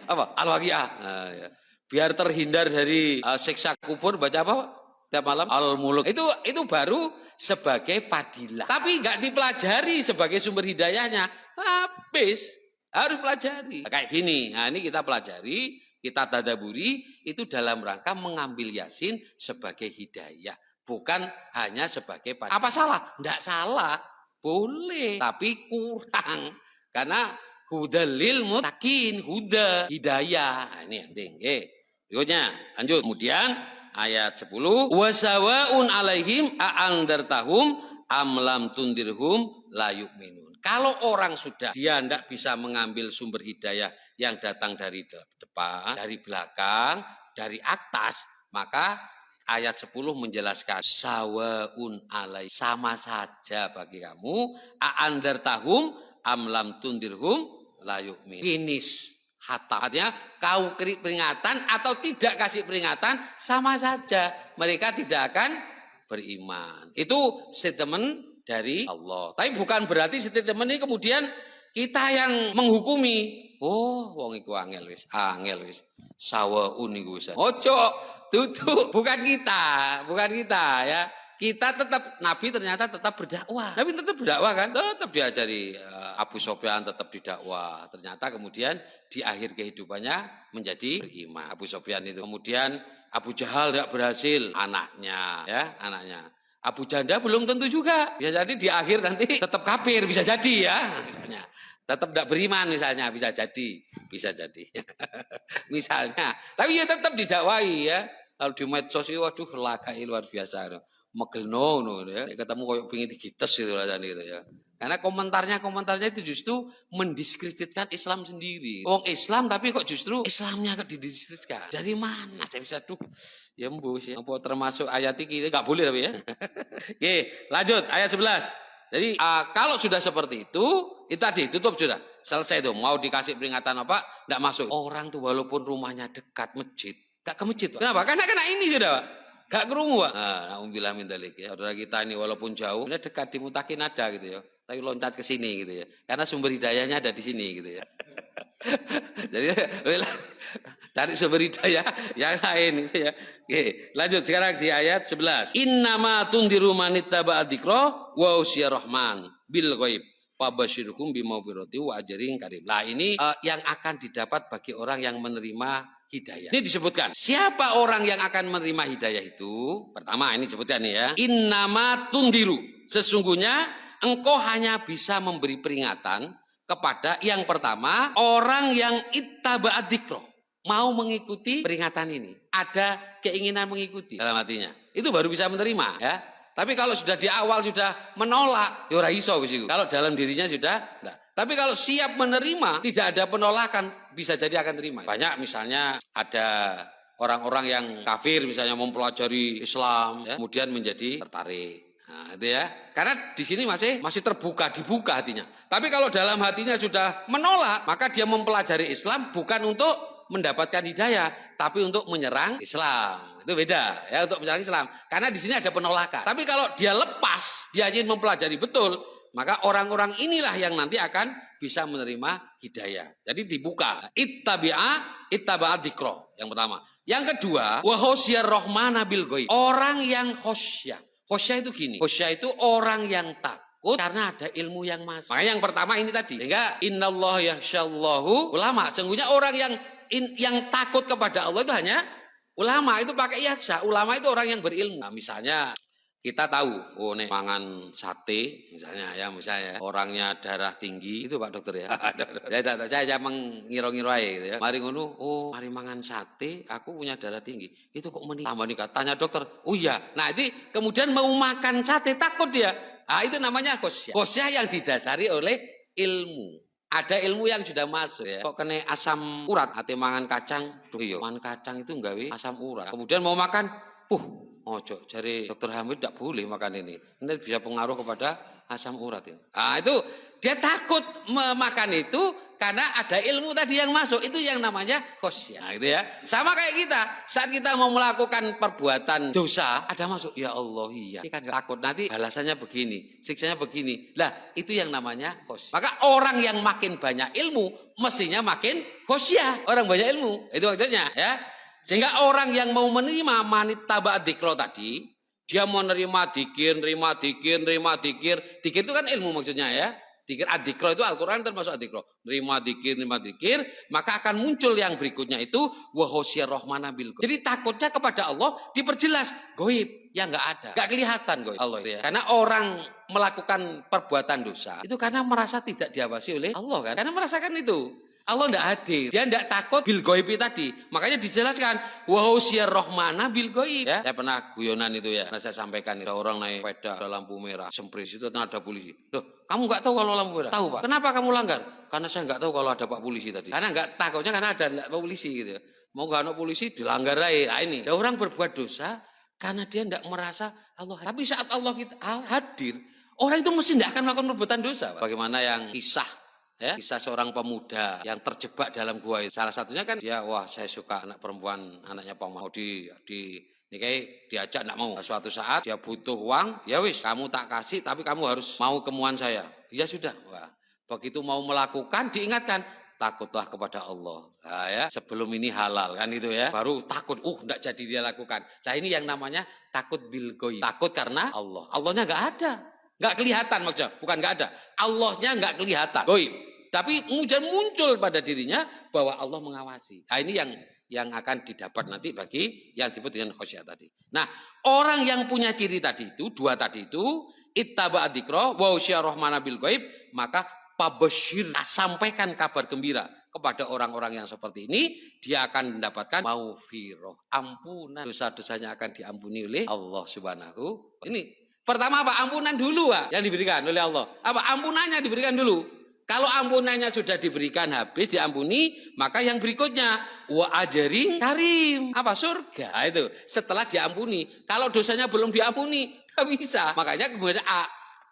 Apa? Al-Waqiah. Nah, ya. Biar terhindar dari siksa kubur baca apa, Pak? Tiap malam Al-Muluk. Itu baru sebagai fadilah. Tapi enggak dipelajari sebagai sumber hidayahnya. Habis. Harus pelajari. Kayak gini. Nah, ini kita pelajari, kita tadaburi itu dalam rangka mengambil Yasin sebagai hidayah, bukan hanya sebagai fadilah. Apa salah? Enggak salah. Boleh, tapi kurang. Karena hudalil muttaqin, huda, hidayah. Nah, ini penting. Berikutnya, lanjut. Kemudian ayat 10, wasawaun alaihim a'andartahum amlam tundirhum la yu'minun. Kalau orang sudah dia tidak bisa mengambil sumber hidayah yang datang dari depan, dari belakang, dari atas, maka ayat 10 menjelaskan sawaun alai, sama saja bagi kamu, a'andartahum amlam tundirhum la yu'minun. Finish. Hatta. Artinya kau peringatan atau tidak kasih peringatan sama saja. Mereka tidak akan beriman. Itu statement dari Allah. Tapi bukan berarti statement ini kemudian kita yang menghukumi. Oh, wong iku angel wis. Sawaun iku wis. Ojo, tutup. Bukan kita ya. Kita tetap, Nabi ternyata tetap berdakwah. Nabi tetap berdakwah kan? Tetap diajari Abu Sofyan tetap didakwah. Ternyata kemudian di akhir kehidupannya menjadi beriman. Abu Sofyan itu. Kemudian Abu Jahal tidak berhasil. Anaknya. Abu Janda belum tentu juga. Bisa jadi di akhir nanti tetap kafir. Bisa jadi ya. Misalnya. Tetap tidak beriman misalnya. Bisa jadi. Misalnya. Tapi ya tetap didakwahi ya. Kalau di medsos itu waduh lagai luar biasa. Megelno ya. Ketemu koyok pingin digites gitu rasanya gitu ya. Karena komentarnya itu justru mendiskreditkan Islam sendiri. Wong Islam tapi kok justru Islamnya kok didiskreditkan. Dari mana saya bisa ya mbus ya. Apa termasuk ayat ini enggak boleh tapi ya. Oke, lanjut ayat 11. Jadi kalau sudah seperti itu tadi tutup sudah. Selesai tuh. Mau dikasih peringatan apa? Enggak masuk. Orang tuh walaupun rumahnya dekat masjid, enggak ke masjid, Pak. Kenapa? Karena ini sudah, Pak. Gak kerungu, Pak. Alhamdulillah min dzalik ya. Saudara kita ini walaupun jauh, ini dekat di Mutakin ada gitu ya. Tapi loncat ke sini gitu ya. Karena sumber hidayahnya ada di sini gitu ya. Jadi cari sumber hidayah yang lain gitu ya. Oke, lanjut sekarang di ayat 11. Innama tundiru manittaba'a dzikra wa usya rahman bil ghaib fabashirhum bimaghfirati wa ajrin karim. Lah ini yang akan didapat bagi orang yang menerima hidayah. Ini disebutkan. Siapa orang yang akan menerima hidayah itu? Pertama ini disebutkan nih ya. Innama tundiru. Sesungguhnya engkau hanya bisa memberi peringatan kepada yang pertama orang yang ittaba'ad dzikra, mau mengikuti peringatan ini, ada keinginan mengikuti dalam hatinya, itu baru bisa menerima ya. Tapi kalau sudah di awal sudah menolak, ya ora iso wis iku. Kalau dalam dirinya sudah enggak. Tapi kalau siap menerima, tidak ada penolakan, bisa jadi akan terima. Banyak misalnya ada orang-orang yang kafir misalnya mempelajari Islam, ya, kemudian menjadi tertarik. Nah, itu ya. Karena di sini masih terbuka, dibuka hatinya. Tapi kalau dalam hatinya sudah menolak, maka dia mempelajari Islam bukan untuk mendapatkan hidayah, tapi untuk menyerang Islam. Itu beda ya, untuk menyerang Islam. Karena di sini ada penolakan. Tapi kalau dia lepas, dia ingin mempelajari betul, maka orang-orang inilah yang nanti akan bisa menerima hidayah. Jadi dibuka. Ittaba'a dzikra yang pertama. Yang kedua, wa khosyar rahmana bil ghaib. Orang yang khosyah. Khosyah itu gini. Khosyah itu orang yang takut karena ada ilmu yang masuk. Makanya yang pertama ini tadi. Sehingga innallaha yakhsyallahu ulama. Sesungguhnya orang yang takut kepada Allah itu hanya ulama. Itu pakai yakhsha. Ulama itu orang yang berilmu. Nah, misalnya kita tahu, oh nih mangan sate misalnya orangnya darah tinggi itu Pak Dokter ya. saya mengiro-ngiro aja gitu ya. Mari ngono, oh mari mangan sate, aku punya darah tinggi. Itu kok meningkat? Tanya dokter. Oh iya. Nah, itu kemudian mau makan sate takut dia. Ah, itu namanya khosyah. Khosyah yang didasari oleh ilmu. Ada ilmu yang sudah masuk ya. Kok kena asam urat, ate mangan kacang, duh yo. Mangan kacang itu nggawe asam urat. Kemudian mau makan, ojo, cari dokter Hamid tidak boleh makan ini. Ini bisa pengaruh kepada asam urat ini. Nah, itu dia takut memakan itu karena ada ilmu tadi yang masuk. Itu yang namanya khosyah. Nah, gitu ya. Sama kayak kita. Saat kita mau melakukan perbuatan dosa, ada masuk. Ya Allah, iya. Ini kan takut nanti balasannya begini, siksanya begini. Lah, itu yang namanya khosyah. Maka orang yang makin banyak ilmu, mestinya makin khosyah. Orang banyak ilmu. Itu maksudnya ya. Sehingga orang yang mau menerima manittaba dzikra tadi, dia mau nerima dzikir, nerima dzikir. Dzikir itu kan ilmu maksudnya ya. Dzikir adzikra itu Al-Qur'an termasuk adzikra. Nerima dzikir, maka akan muncul yang berikutnya itu wa khosyar rahmana bil ghaib. Jadi takutnya kepada Allah diperjelas goib yang enggak ada. Enggak kelihatan goib Allah itu ya. Karena orang melakukan perbuatan dosa itu karena merasa tidak diawasi oleh Allah kan. Karena merasakan itu. Allah tidak hadir. Dia tidak takut bil ghaib tadi. Makanya dijelaskan wa khosyar rahmana bil ghaib. Ya, saya pernah guyonan itu ya. Nah, saya sampaikan ada orang naik sepeda ada lampu merah, sempris itu ada polisi. Loh, kamu nggak tahu kalau lampu merah? Tahu Pak. Kenapa kamu langgar? Karena saya nggak tahu kalau ada Pak polisi tadi. Karena nggak takutnya karena ada Pak polisi gitu. Mau nggak ada polisi dilanggar aja. Nah, ini. Ada orang berbuat dosa karena dia tidak merasa Allah. Tapi saat Allah kita hadir, orang itu mesti tidak akan melakukan perbuatan dosa. Pak. Bagaimana yang kisah seorang pemuda yang terjebak dalam gua itu. Salah satunya kan dia, wah saya suka anak perempuan, anaknya Pak mau nikahi, diajak enggak mau. Suatu saat dia butuh uang, ya wis kamu tak kasih tapi kamu harus mau kemuan saya. Ya sudah. Wah, begitu mau melakukan diingatkan takutlah kepada Allah. Nah, ya, sebelum ini halal kan itu ya. Baru takut, enggak jadi dia lakukan. Nah, ini yang namanya takut bil ghaib. Takut karena Allah. Allahnya enggak ada. Enggak kelihatan maksudnya, bukan enggak ada. Allahnya enggak kelihatan. Ghaib. Tapi kemudian muncul pada dirinya bahwa Allah mengawasi. Nah, ini yang akan didapat nanti bagi yang disebut dengan khosyah tadi. Nah, orang yang punya ciri tadi itu, dua tadi itu, ittaba'a dzikra wa khosyar rahmana bil ghaib, maka pabasyir, sampaikan kabar gembira kepada orang-orang yang seperti ini, dia akan mendapatkan maghfirah, ampunan. Dosa-dosanya akan diampuni oleh Allah Subhanahu. Ini pertama apa? Ampunan dulu Pak, yang diberikan oleh Allah. Apa? Ampunannya diberikan dulu. Kalau ampunannya sudah diberikan habis, diampuni, maka yang berikutnya wa ajrin karim. Apa? Surga. Nah, itu setelah diampuni. Kalau dosanya belum diampuni, tidak bisa. Makanya kemudian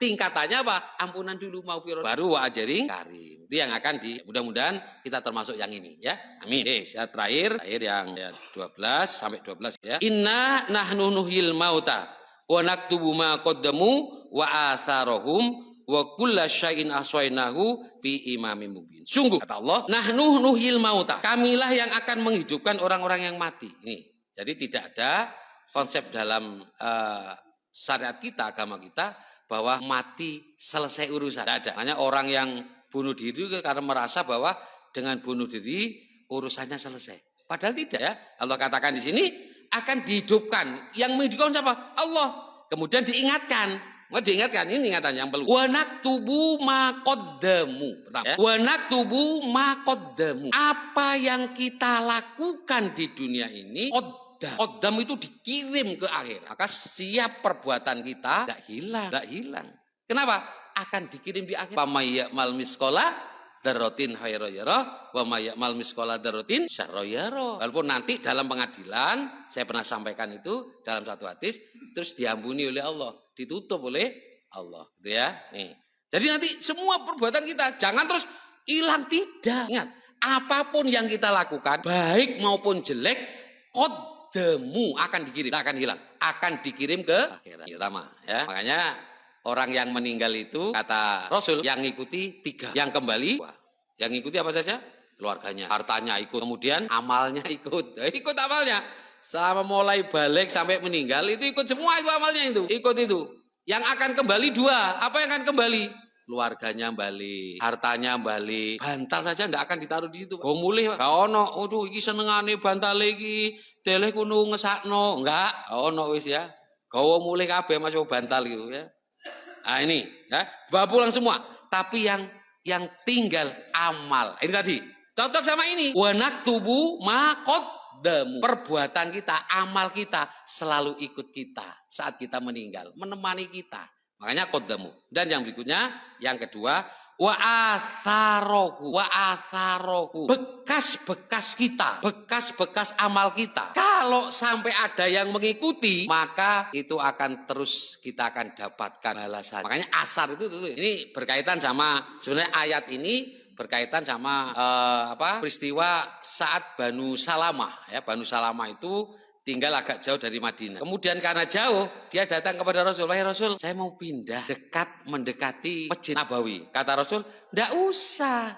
tingkatannya apa? Ampunan dulu maghfirah, baru wa ajrin karim. Itu yang akan mudah-mudahan kita termasuk yang ini ya. Amin. Ya, terakhir yang 12 sampai 12 ya. Inna nahnu nuhyil mauta wa naktubu ma qaddamu wa atharahum wa kulla syai'in ahsainahu fi imamin mubin. Sungguh kata Allah, nahnu nuhyil mauta. Kamilah yang akan menghidupkan orang-orang yang mati. Ini. Jadi tidak ada konsep dalam syariat kita, agama kita bahwa mati selesai urusan. Tidak ada. Hanya orang yang bunuh diri karena merasa bahwa dengan bunuh diri urusannya selesai. Padahal tidak ya. Allah katakan di sini akan dihidupkan. Yang menghidupkan siapa? Allah. Kemudian diingatkan. Diingatkan, ini ingatan yang perlu. Wa naktubu ma qaddamu. Pertama, ya. Wa naktubu ma qaddamu. Apa yang kita lakukan di dunia ini, qaddam itu dikirim ke akhir. Maka siap perbuatan kita tidak hilang. Kenapa? Akan dikirim di akhir. Pamay ya'mal misqala dzarratin khairan yara wa may ya'mal misqala dzarratin syarran yara. Walaupun nanti dalam pengadilan saya pernah sampaikan itu dalam satu hadis terus diampuni oleh Allah, ditutup oleh Allah, gitu ya. Nih. Jadi nanti semua perbuatan kita jangan terus hilang, tidak. Ingat, apapun yang kita lakukan baik maupun jelek qaddamu akan dikirim, tidak akan hilang, akan dikirim ke akhirat. Utama ya. Makanya orang yang meninggal itu kata Rasul yang ngikuti 3, yang kembali 2. Yang ngikuti apa saja? Keluarganya, hartanya ikut, kemudian amalnya ikut. Ikut amalnya. Selama mulai balik sampai meninggal itu ikut semua itu amalnya itu. Ikut itu. Yang akan kembali 2. Apa yang akan kembali? Keluarganya balik, hartanya balik, bantal saja ndak akan ditaruh di situ. Wong mulih gak ono, aduh iki senengane bantal iki, deleh kudu ngesakno, enggak, ono wis ya. Gawa mulih kabeh Mas bantal gitu ya. Nah ini ya, bawa pulang semua. Tapi yang tinggal amal. Ini tadi cocok sama ini. Wa naktubu ma qaddamu. Perbuatan kita, amal kita selalu ikut kita saat kita meninggal, menemani kita. Makanya qaddamu. Dan yang berikutnya, yang kedua, wa atharohu. Bekas-bekas kita, bekas-bekas amal kita. Kalau sampai ada yang mengikuti, maka itu akan terus kita akan dapatkan balasan. Makanya asar itu ini berkaitan sama sebenarnya ayat ini berkaitan sama peristiwa saat Banu Salamah ya. Banu Salamah itu tinggal agak jauh dari Madinah. Kemudian karena jauh, dia datang kepada Rasul. Wahai Rasul, saya mau pindah mendekati Masjid Nabawi. Kata Rasul, enggak usah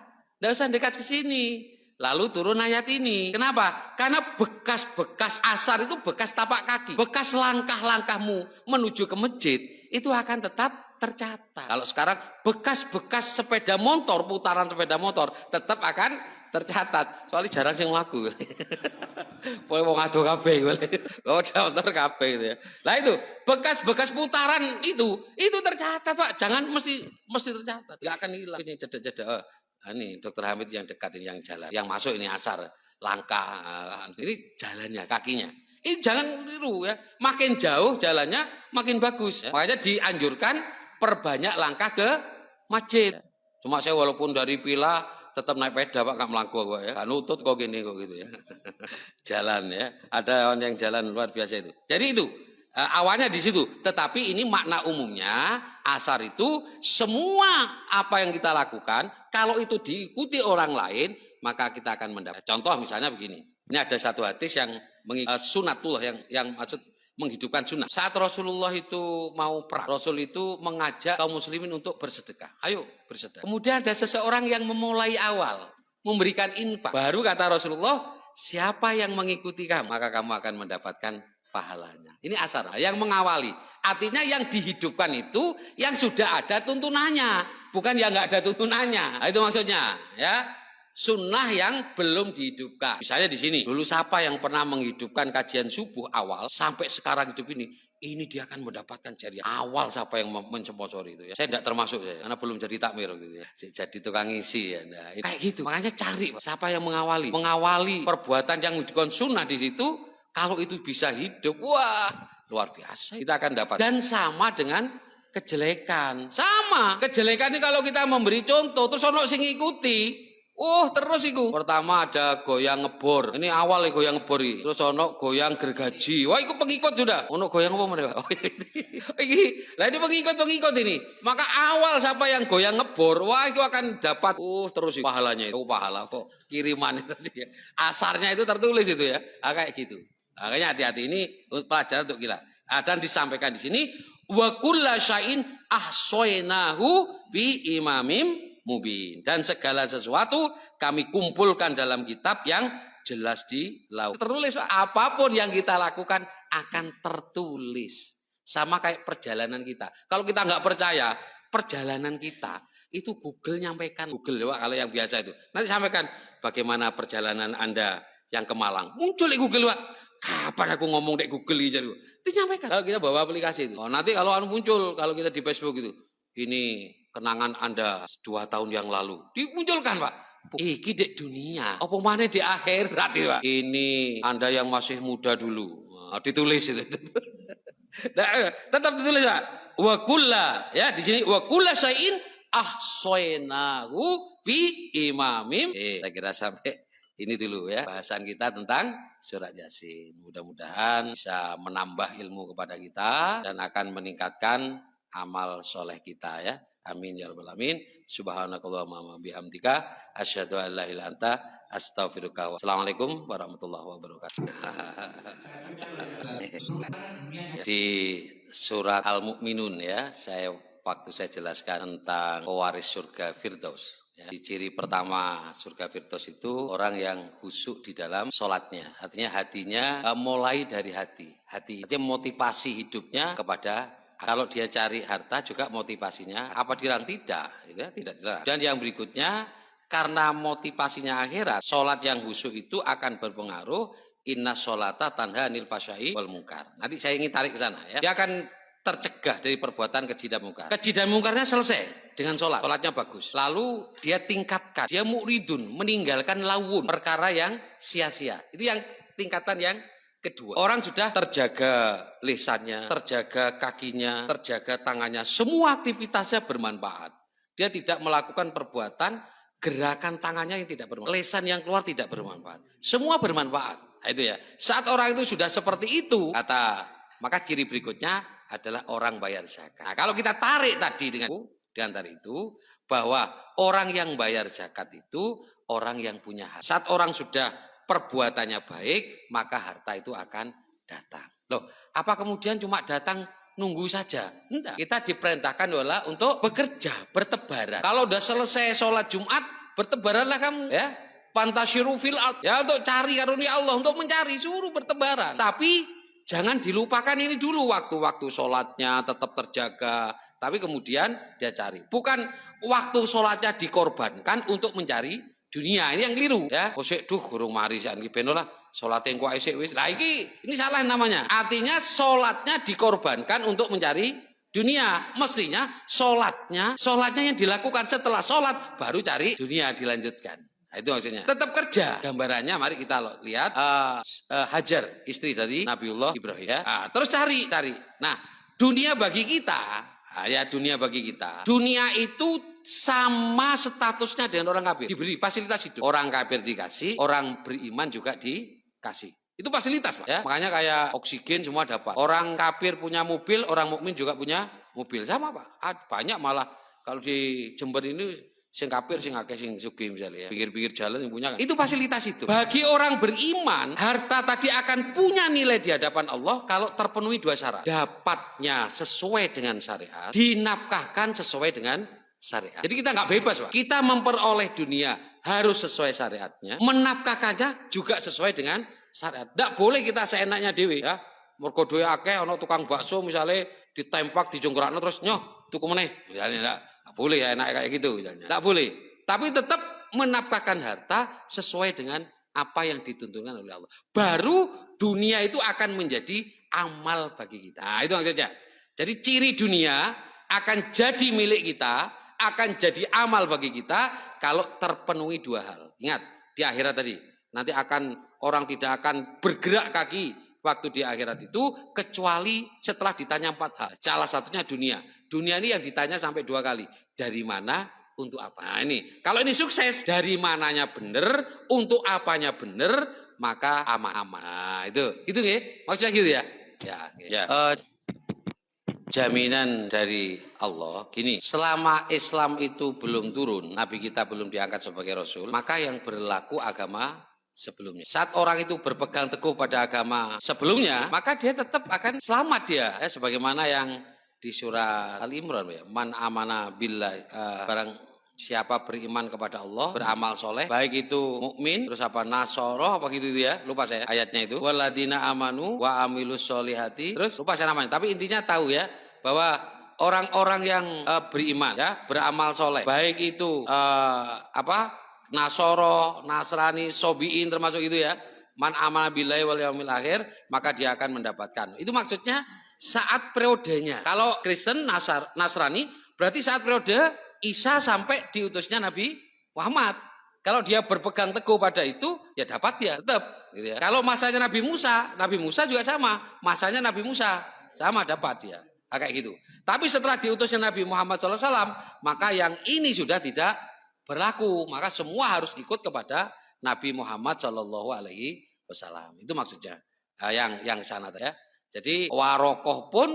dekat ke sini. Lalu turun ayat ini. Kenapa? Karena bekas-bekas asar itu bekas tapak kaki, bekas langkah-langkahmu menuju ke masjid itu akan tetap tercatat. Kalau sekarang bekas-bekas sepeda motor, putaran sepeda motor tetap akan tercatat. Soalnya jarang sing mlaku. Pokoke wong ado kabeh golek. Oh, motor kabeh gitu ya. Lah itu, bekas-bekas putaran itu tercatat, Pak. Jangan mesti tercatat. Enggak akan hilang. Ini jeda-jeda. Ini Dokter Hamid yang dekat ini yang jalan. Yang masuk ini asar, langkah. Ini jalannya, kakinya. Ini jangan tiru ya. Makin jauh jalannya makin bagus. Ya. Makanya dianjurkan perbanyak langkah ke masjid. Cuma saya walaupun dari Pila tetap naik peda Pak, gak melangkah kok ya. Gak nutut kok gini kok gitu ya. Jalan ya. Ada orang yang jalan luar biasa itu. Jadi itu awalnya di situ. Tetapi ini makna umumnya asar itu semua apa yang kita lakukan kalau itu diikuti orang lain maka kita akan mendapat. Contoh misalnya begini. Ini ada satu hadis yang sunatullah yang maksud menghidupkan sunnah. Saat Rasulullah itu mau perang, Rasul itu mengajak kaum muslimin untuk bersedekah. Ayo bersedekah. Kemudian ada seseorang yang memulai awal, memberikan infak. Baru kata Rasulullah, siapa yang mengikuti kamu, maka kamu akan mendapatkan pahalanya. Ini asar, yang mengawali. Artinya yang dihidupkan itu yang sudah ada tuntunannya, bukan yang nggak ada tuntunannya. Nah, itu maksudnya, ya. Sunnah yang belum dihidupkan. Misalnya di sini, dulu siapa yang pernah menghidupkan kajian subuh awal sampai sekarang hidup ini dia akan mendapatkan jariah. Awal siapa yang mensponsori itu ya. Saya tidak termasuk ya, karena belum jadi takmir gitu ya. Jadi tukang isi ya. Nah, kayak gitu. Makanya cari siapa yang mengawali. Mengawali perbuatan yang dikon sunnah di situ, kalau itu bisa hidup, wah luar biasa. Kita akan dapat. Dan sama dengan kejelekan. Sama. Kejelekan ini kalau kita memberi contoh, terus ono sing ngikuti. Oh terus iku. Pertama ada goyang ngebor. Ini awal ya goyang ngebor ini. Terus ono goyang gergaji. Wah itu pengikut sudah. Ono goyang apa mereka? Oh ini. Lah ini pengikut ini. Maka awal siapa yang goyang ngebor, wah itu akan dapat. Terus pahalanya itu. Pahala kok kiriman itu dia. Asarnya itu tertulis itu ya. Kayak gitu. Makanya hati-hati ini pelajaran untuk kita. Dan disampaikan di sini wa kulla syai'in ahsaynahu bi imamim mubin, dan segala sesuatu kami kumpulkan dalam kitab yang jelas di lauh. Tertulis Pak, apapun yang kita lakukan akan tertulis. Sama kayak perjalanan kita. Kalau kita nggak percaya perjalanan kita itu Google nyampaikan. Google ya Pak, kalau yang biasa itu. Nanti sampaikan bagaimana perjalanan Anda yang ke Malang. Muncul di Google Pak. Kapan aku ngomong di Google itu? Nyampaikan. Kalau kita bawa aplikasi itu. Nanti kalau muncul, kalau kita di Facebook itu, ini kenangan Anda 2 tahun yang lalu. Dimunculkan, Pak. Iki dek dunia. Apa mana di akhirat, Pak? Ini Anda yang masih muda dulu. Nah, ditulis itu. Nah, tetap ditulis, Pak. Wa kulla, ya di sini wa kulla syai'in ahsaynahu bi imamim. Saya kira sampai ini dulu ya bahasan kita tentang surat Yasin. Mudah-mudahan bisa menambah ilmu kepada kita dan akan meningkatkan amal soleh kita ya. Amin ya rabbal alamin. Subhanakallahumma bihamdika asyhadu an la ilaha illa anta astaghfiruka. Assalamualaikum warahmatullahi wabarakatuh. Di surat Al-Mu'minun ya, waktu saya jelaskan tentang pewaris surga Firdaus. Ya. Di ciri pertama surga Firdaus itu orang yang khusyuk di dalam sholatnya. Artinya hatinya mulai dari hati. Artinya motivasi hidupnya kepada, kalau dia cari harta juga motivasinya apa dilarang? Tidak, gitu ya, tidak dilarang. Dan yang berikutnya, karena motivasinya akhirat, sholat yang khusyuk itu akan berpengaruh. Inna sholata tanha anil fahsya'i wal munkar. Nanti saya ingin tarik ke sana ya. Dia akan tercegah dari perbuatan keji dan mungkar. Keji dan mungkarnya selesai dengan sholat. Sholatnya bagus. Lalu dia tingkatkan. Dia mu'ridun, meninggalkan lawun, perkara yang sia-sia. Itu yang tingkatan yang kedua. Orang sudah terjaga lisannya, terjaga kakinya, terjaga tangannya. Semua aktivitasnya bermanfaat. Dia tidak melakukan perbuatan, gerakan tangannya yang tidak bermanfaat. Lisan yang keluar tidak bermanfaat. Semua bermanfaat. Nah, itu ya. Saat orang itu sudah seperti itu, maka ciri berikutnya adalah orang bayar zakat. Nah, kalau kita tarik tadi dengan di antara itu, bahwa orang yang bayar zakat itu orang yang punya hak. Saat orang sudah perbuatannya baik, maka harta itu akan datang. Loh, apa kemudian cuma datang nunggu saja? Enggak. Kita diperintahkan adalah untuk bekerja, bertebaran. Kalau udah selesai sholat Jumat, bertebaranlah kamu ya. Fantasyiru fil ard. Ya, untuk cari karunia Allah, untuk mencari, suruh bertebaran. Tapi jangan dilupakan ini dulu, waktu-waktu sholatnya tetap terjaga. Tapi kemudian dia cari. Bukan waktu sholatnya dikorbankan untuk mencari dunia. Ini yang keliru ya. Kosek duh gurung mari sak niki ben ora salate engko isik wis. Lah ini salah namanya. Artinya salatnya dikorbankan untuk mencari dunia. Mestinya salatnya yang dilakukan setelah salat baru cari dunia dilanjutkan. Nah, itu maksudnya. Tetap kerja. Gambarannya mari kita lihat Hajar, istri dari Nabiullah Ibrahim ya. Terus cari. Nah, dunia bagi kita, dunia bagi kita. Dunia itu sama statusnya dengan orang kafir, diberi fasilitas hidup. Orang kafir dikasih, orang beriman juga dikasih. Itu fasilitas, Pak. Ya, makanya kayak oksigen semua dapat. Orang kafir punya mobil, orang mukmin juga punya mobil. Sama, Pak. Banyak malah kalau di Jember ini sing kafir sing akeh sing sugih misalnya ya. Pinggir-pinggir jalan yang punya. Itu fasilitas itu. Bagi orang beriman, harta tadi akan punya nilai di hadapan Allah kalau terpenuhi dua syarat. Dapatnya sesuai dengan syariat, dinafkahkan sesuai dengan syariat. Jadi kita nggak bebas, Pak. Kita memperoleh dunia harus sesuai syariatnya, menafkahkannya juga sesuai dengan syariat. Nggak boleh kita seenaknya dewe ya. Mergo duwe akeh ana tukang bakso misalnya ditempak dijongkrakno terus nyoh tuku meneh. Misalnya nggak boleh ya enak kayak gitu misalnya. Nggak boleh. Tapi tetap menafkahkan harta sesuai dengan apa yang dituntunkan oleh Allah. Baru dunia itu akan menjadi amal bagi kita. Nah, itu maksudnya. Jadi ciri dunia akan jadi milik kita, akan jadi amal bagi kita kalau terpenuhi dua hal. Ingat, di akhirat tadi, nanti orang tidak akan bergerak kaki waktu di akhirat itu, kecuali setelah ditanya 4 hal. Salah satunya dunia. Dunia ini yang ditanya sampai 2 kali. Dari mana, untuk apa? Nah ini, kalau ini sukses, dari mananya benar, untuk apanya benar, maka aman-aman. Nah itu ya, maksudnya gitu ya. Jaminan dari Allah gini, selama Islam itu belum turun, Nabi kita belum diangkat sebagai Rasul, maka yang berlaku agama sebelumnya. Saat orang itu berpegang teguh pada agama sebelumnya, maka dia tetap akan selamat dia. Ya, sebagaimana yang di surah Al-Imran ya, man amana billah, barang siapa beriman kepada Allah, beramal soleh, baik itu mukmin, terus apa nasoroh, apa gitu ya, lupa saya ayatnya itu. Waladina amanu wa amilus solihati, terus lupa saya namanya. Tapi intinya tahu ya bahwa orang-orang yang beriman ya, beramal soleh, baik itu Nasoro, Nasrani, Sobiin termasuk itu ya. Man amana billahi wal yaumil akhir, maka dia akan mendapatkan. Itu maksudnya saat periodenya. Kalau Kristen, Nasrani, berarti saat periode Isa sampai diutusnya Nabi Muhammad. Kalau dia berpegang teguh pada itu, ya dapat dia tetap. Gitu ya. Kalau masanya Nabi Musa juga sama. Masanya Nabi Musa sama dapat dia. Kayak gitu. Tapi setelah diutusnya Nabi Muhammad SAW, maka yang ini sudah tidak berlaku. Maka semua harus ikut kepada Nabi Muhammad Shallallahu Alaihi Wasallam. Itu maksudnya yang sana ya. Jadi warokoh pun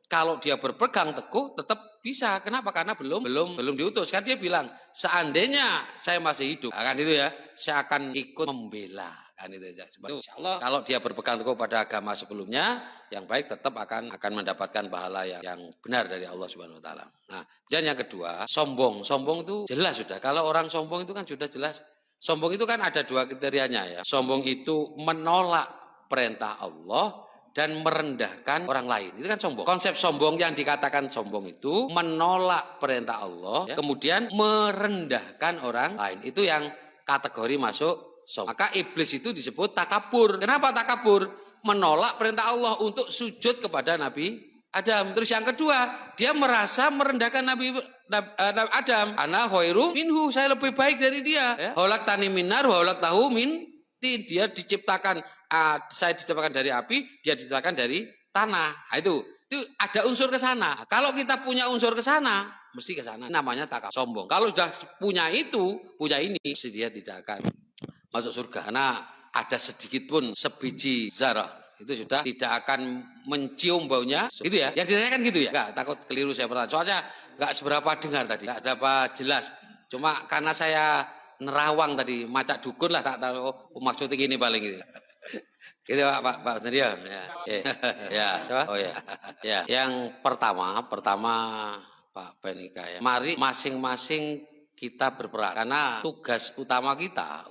kalau dia berpegang teguh tetap bisa. Kenapa? Karena belum diutus. Kan dia bilang seandainya saya masih hidup, kan itu ya, saya akan ikut membela. Kan itu ya. Insya Allah kalau dia berpegang teguh pada agama sebelumnya yang baik tetap akan mendapatkan pahala yang benar dari Allah Subhanahu Wa Taala. Nah, dan yang kedua sombong itu jelas sudah. Kalau orang sombong itu kan sudah jelas. Sombong itu kan ada dua kriterianya ya. Sombong itu menolak perintah Allah dan merendahkan orang lain. Itu kan sombong. Konsep sombong yang dikatakan sombong itu menolak perintah Allah, ya, kemudian merendahkan orang lain. Itu yang kategori masuk sombong. Maka iblis itu disebut takabur. Kenapa takabur? Menolak perintah Allah untuk sujud kepada Nabi Adam. Terus yang kedua, dia merasa merendahkan Nabi Adam. Ana khairu minhu, saya lebih baik dari dia. Ya. Holak tani minar, holak tahu min. Dia diciptakan, saya diciptakan dari api, dia diciptakan dari tanah. Nah, itu ada unsur ke sana. Kalau kita punya unsur ke sana, mesti ke sana. Namanya takabur, sombong. Kalau sudah punya ini, mesti dia tidak akan masuk surga. Karena ada sedikit pun sebiji zarah, itu sudah tidak akan mencium baunya. Itu ya. Yang ditanyakan gitu ya. Enggak, takut keliru saya bertanya. Soalnya enggak seberapa dengar tadi, enggak seberapa jelas. Cuma karena saya nerawang tadi, macak dukun lah, tak tahu maksudnya gini paling gitu. Gitu Pak Nadia. Ya. Ya, coba. Oh ya. Ya, yang pertama Pak Benika ya. Mari masing-masing kita berperan karena tugas utama kita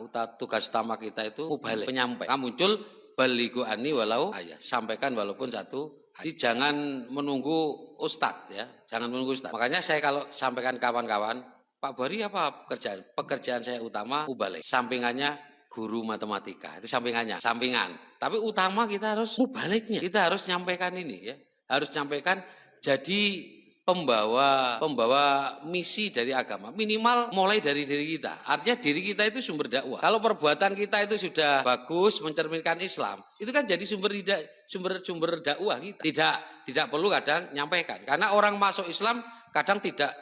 itu mubalik, penyampai. Muncul baligu ani walau ayat, sampaikan walaupun satu ayat. Jadi jangan menunggu ustadz ya, jangan menunggu ustadz. Makanya saya kalau sampaikan kawan-kawan, Pak Bari apa pekerjaan? Pekerjaan saya utama mubalik. Sampingannya guru matematika. Itu sampingan. Tapi utama kita harus mubaliknya. Kita harus nyampaikan ini ya. Harus nyampaikan jadi pembawa misi dari agama. Minimal mulai dari diri kita. Artinya diri kita itu sumber dakwah. Kalau perbuatan kita itu sudah bagus mencerminkan Islam, itu kan jadi sumber dakwah kita. Tidak perlu kadang nyampaikan. Karena orang masuk Islam kadang tidak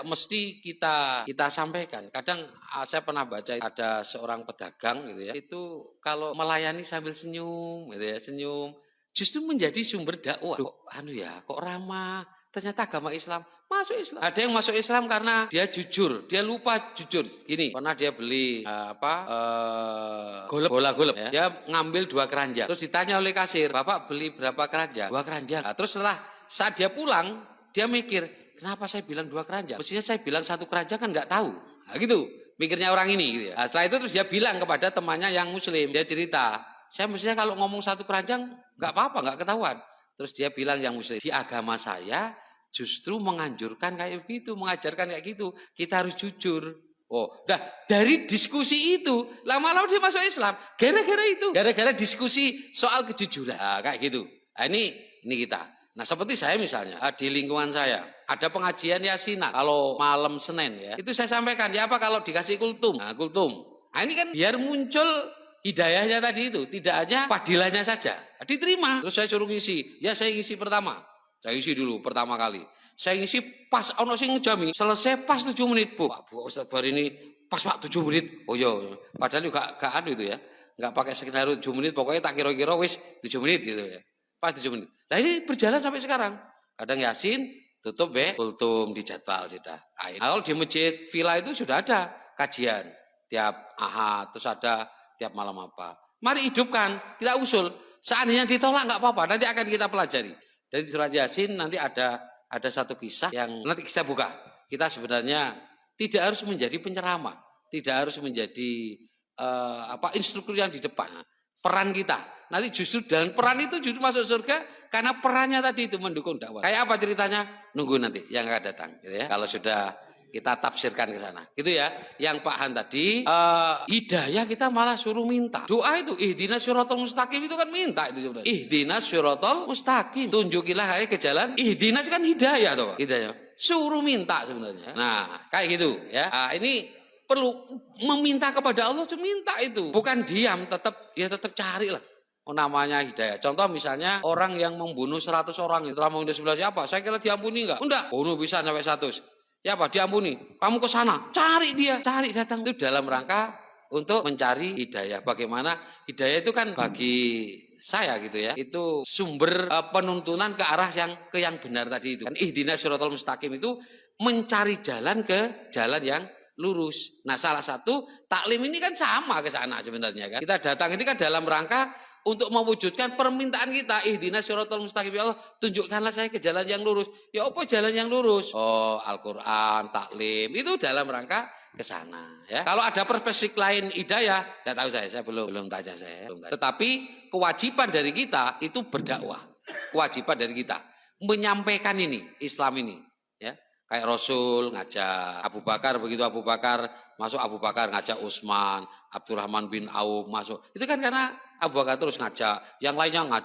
mesti kita sampaikan. Kadang saya pernah baca ada seorang pedagang gitu ya. Itu kalau melayani sambil senyum gitu ya, senyum justru menjadi sumber dakwah. Kok ramah. Ternyata agama Islam masuk Islam. Ada yang masuk Islam karena dia jujur, dia lupa jujur. Gini, pernah dia beli golep ya. Dia ngambil 2 keranjang. Terus ditanya oleh kasir, "Bapak beli berapa keranjang?" 2 keranjang. Nah, terus saat dia pulang, dia mikir, kenapa saya bilang 2 keranjang? Mestinya saya bilang 1 keranjang kan nggak tahu. Nah, gitu mikirnya orang ini gitu ya. Nah, setelah itu terus dia bilang kepada temannya yang muslim, dia cerita, saya mestinya kalau ngomong 1 keranjang nggak apa-apa, nggak ketahuan. Terus dia bilang yang muslim, di agama saya justru menganjurkan kayak gitu, mengajarkan kayak gitu. Kita harus jujur. Dari diskusi itu lama-lama dia masuk Islam. Gara-gara diskusi soal kejujuran. Nah, kayak gitu. Nah, ini kita. Nah, seperti saya misalnya, di lingkungan saya ada pengajian yasinan kalau malam Senin ya. Itu saya sampaikan, ya apa kalau dikasih kultum. Nah, ini kan biar muncul hidayahnya tadi itu, tidak hanya fadilahnya saja. Diterima. Terus saya suruh ngisi. Ya, saya ngisi pertama. Saya isi dulu pertama kali. Saya ngisi pas ono sing ngejami, selesai pas 7 menit, Bu. Pak Bu Ustaz Bari ini pas Pak 7 menit. Oh iya, padahal juga gak anu itu ya. Enggak pakai skenario 7 menit, pokoknya tak kira-kira wis 7 menit gitu ya. Pas 7 menit. Nah, ini berjalan sampai sekarang. Kadang Yasin tutup kultum di jadwal sudah. Kalau di masjid villa itu sudah ada kajian tiap Ahad, terus ada tiap malam apa. Mari hidupkan, kita usul. Seandainya ditolak enggak apa-apa, nanti akan kita pelajari. Dari surat Yasin nanti ada satu kisah yang nanti kita buka. Kita sebenarnya tidak harus menjadi penceramah, tidak harus menjadi instruktur yang di depan. Peran kita nanti justru dan peran itu justru masuk surga karena perannya tadi itu mendukung dakwah. Kayak apa ceritanya? Nunggu nanti yang akan datang, gitu ya. Kalau sudah kita tafsirkan ke sana. Gitu ya. Yang Pak Han tadi hidayah kita malah suruh minta. Doa itu ihdinas syiratal mustaqim itu kan minta itu sebenarnya. Ihdinas syiratal mustaqim. Tunjukilah ke jalan. Ihdinas kan hidayah toh. Hidayah. Suruh minta sebenarnya. Nah, kayak gitu ya. Nah, ini perlu meminta kepada Allah, minta itu. Bukan diam, tetap carilah. Namanya hidayah. Contoh misalnya orang yang membunuh 100 orang, setelah membunuh 11 apa? Saya kira diampuni enggak? Enggak. Bunuh bisa sampai 100. Ya apa? Diampuni. Kamu ke sana, cari dia, cari datang. Itu dalam rangka untuk mencari hidayah. Bagaimana hidayah itu kan bagi saya gitu ya, itu sumber penuntunan ke arah yang benar tadi itu. Kan ihdinas siratal mustaqim itu mencari jalan ke jalan yang lurus. Nah, salah satu taklim ini kan sama ke sana sebenarnya kan. Kita datang ini kan dalam rangka untuk mewujudkan permintaan kita, ihdinas siratal mustaqim, ya Allah, tunjukkanlah saya ke jalan yang lurus. Ya apa jalan yang lurus? Oh, Al-Qur'an, taklim, itu dalam rangka ke sana ya. Kalau ada perspektif lain hidayah, enggak tahu saya belum tanya saya. Tetapi kewajiban dari kita itu berdakwah. Kewajiban dari kita menyampaikan ini, Islam ini ya. Kayak Rasul ngajak Abu Bakar, begitu Abu Bakar masuk, Abu Bakar ngajak Utsman, Abdurrahman bin Auf masuk. Itu kan karena Abu Bakar terus ngajak, yang lainnya ngajak.